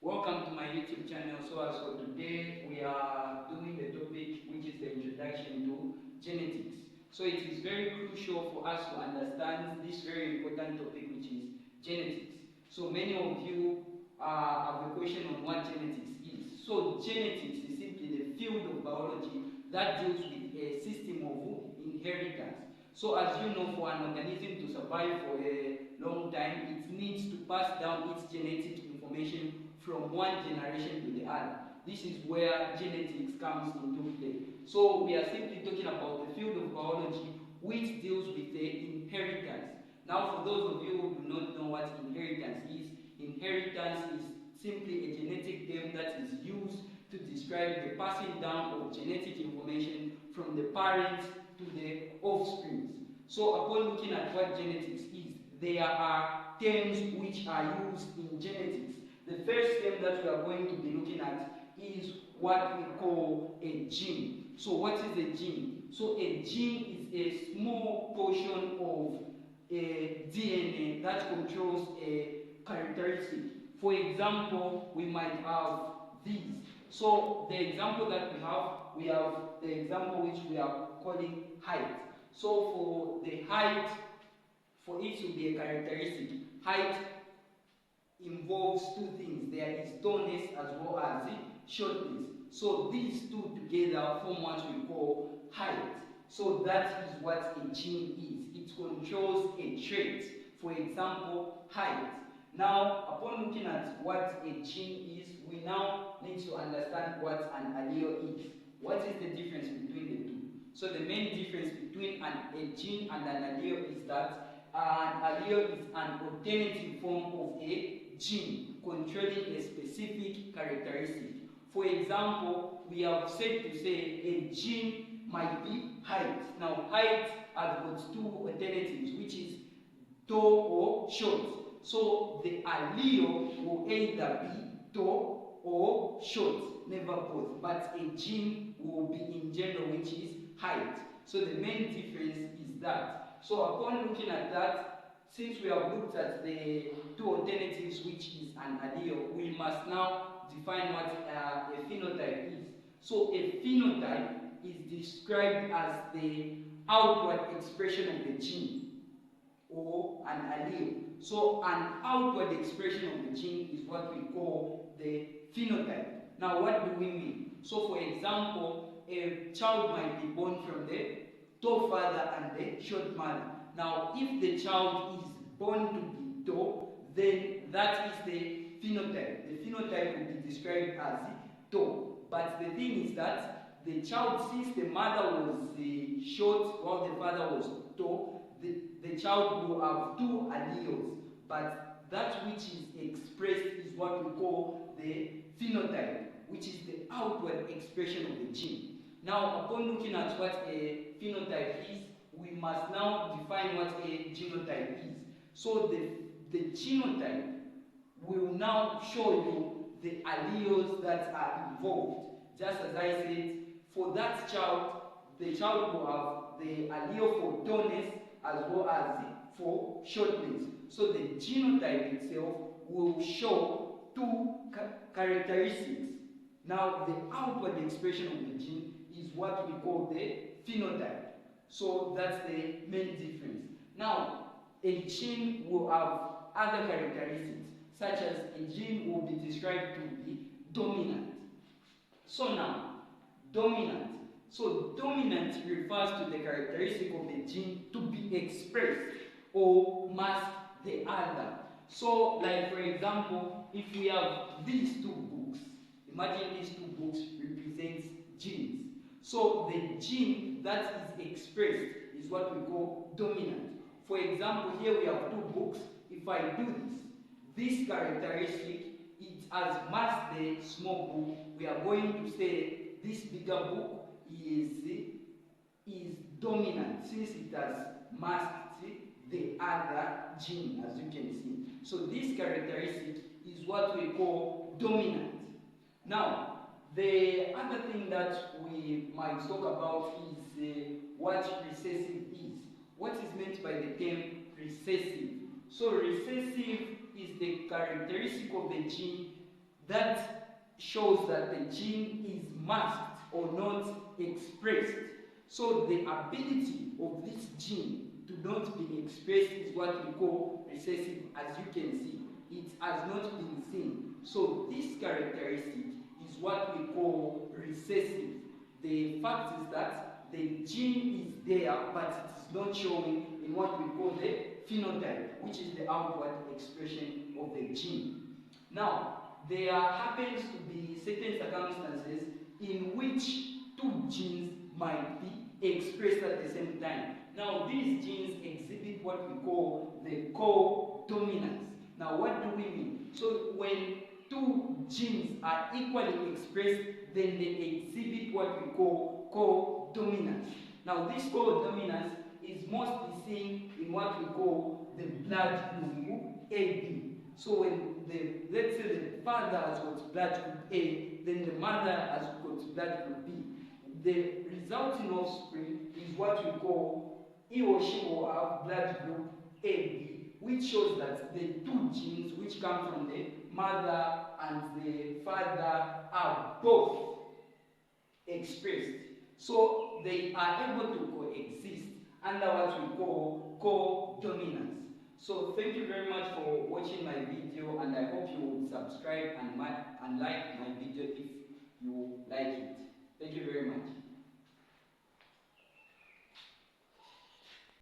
Welcome to my YouTube channel. So as for today, we are doing the topic which is the introduction to genetics. So it is very crucial for us to understand this very important topic which is genetics. So many of you have a question on what genetics is. So genetics is simply the field of biology that deals with a system of inheritance. So as you know, for an organism to survive for a long time, it needs to pass down its genetic information from one generation to the other. This is where genetics comes into play. So we are simply talking about the field of biology which deals with the inheritance. Now for those of you who do not know what inheritance is simply a genetic term that is used to describe the passing down of genetic information from the parents to the offspring. So upon looking at what genetics is, there are terms which are used in genetics. The first term that we are going to be looking at is what we call a gene. So what is a gene? So a gene is a small portion of a DNA that controls a characteristic. For example, we might have these. So the example that we have the example which we are calling height. So for the height, for it to be a characteristic, height involves two things. There is tallness as well as shortness. So these two together form what we call height. So that is what a gene is. It controls a trait. For example, height. Now, upon looking at what a gene is, we now need to understand what an allele is. What is the difference between the two? So the main difference between a gene and an allele is that an allele is an alternative form of a gene controlling a specific characteristic. For example, we have said to say a gene might be height. Now, height has got two alternatives, which is tall or short. So the allele will either be tall or short, never both. But a gene will be in general, which is height. So the main difference is that. So upon looking at that, since we have looked at the two alternatives, which is an allele, we must now define what a phenotype is. So a phenotype is described as the outward expression of the gene or an allele. So an outward expression of the gene is what we call the phenotype. Now what do we mean? So for example, a child might be born from the tall father and the short mother. Now if the child is born to be tall, then that is the phenotype. The phenotype will be described as tall. But the thing is that the child, since the mother was short while the father was tall, the child will have two alleles, but that which is expressed is what we call the phenotype, which is the outward expression of the gene. Now, upon looking at what a phenotype is, we must now define what a genotype is. So the genotype will now show you the alleles that are involved. Just as I said, for that child, the child will have the allele for tallness as well as for shortness. So the genotype itself will show two characteristics. Now the outward expression of the gene is what we call the phenotype. So that's the main difference. Now a gene will have other characteristics, such as a gene will be described to be dominant. So now, dominant. So dominant refers to the characteristic of the gene to be expressed or mask the other. So like for example, if we have these two books, imagine these two books represents genes. So the gene that is expressed is what we call dominant. For example, here we have two books. If I do this characteristic, it has masked the small book. We are going to say this bigger book is dominant since it has masked the other gene, as you can see. So this characteristic is what we call dominant. Now, the other thing that we might talk about is what recessive is. What is meant by the term recessive? So recessive is the characteristic of the gene that shows that the gene is masked or not expressed. So the ability of this gene to not be expressed is what we call recessive. As you can see, it has not been seen. So this characteristic is what we call recessive. The fact is that the gene is there, but it is not showing in what we call the phenotype, which is the outward expression of the gene. Now, there happens to be certain circumstances in which two genes might be expressed at the same time. Now, these genes exhibit what we call the co-dominance. Now, what do we mean? So, when two genes are equally expressed, then they exhibit what we call co-dominance. Now, this co-dominance is mostly seen in what we call the blood group AB. So when let's say the father has got blood group A, then the mother has got blood group B. The resulting offspring is what we call he or she will have blood group AB, which shows that the two genes which come from the mother and the father are both expressed. So they are able to coexist under what we call co-dominance. So thank you very much for watching my video, and I hope you will subscribe and like my video if you like it. Thank you very much.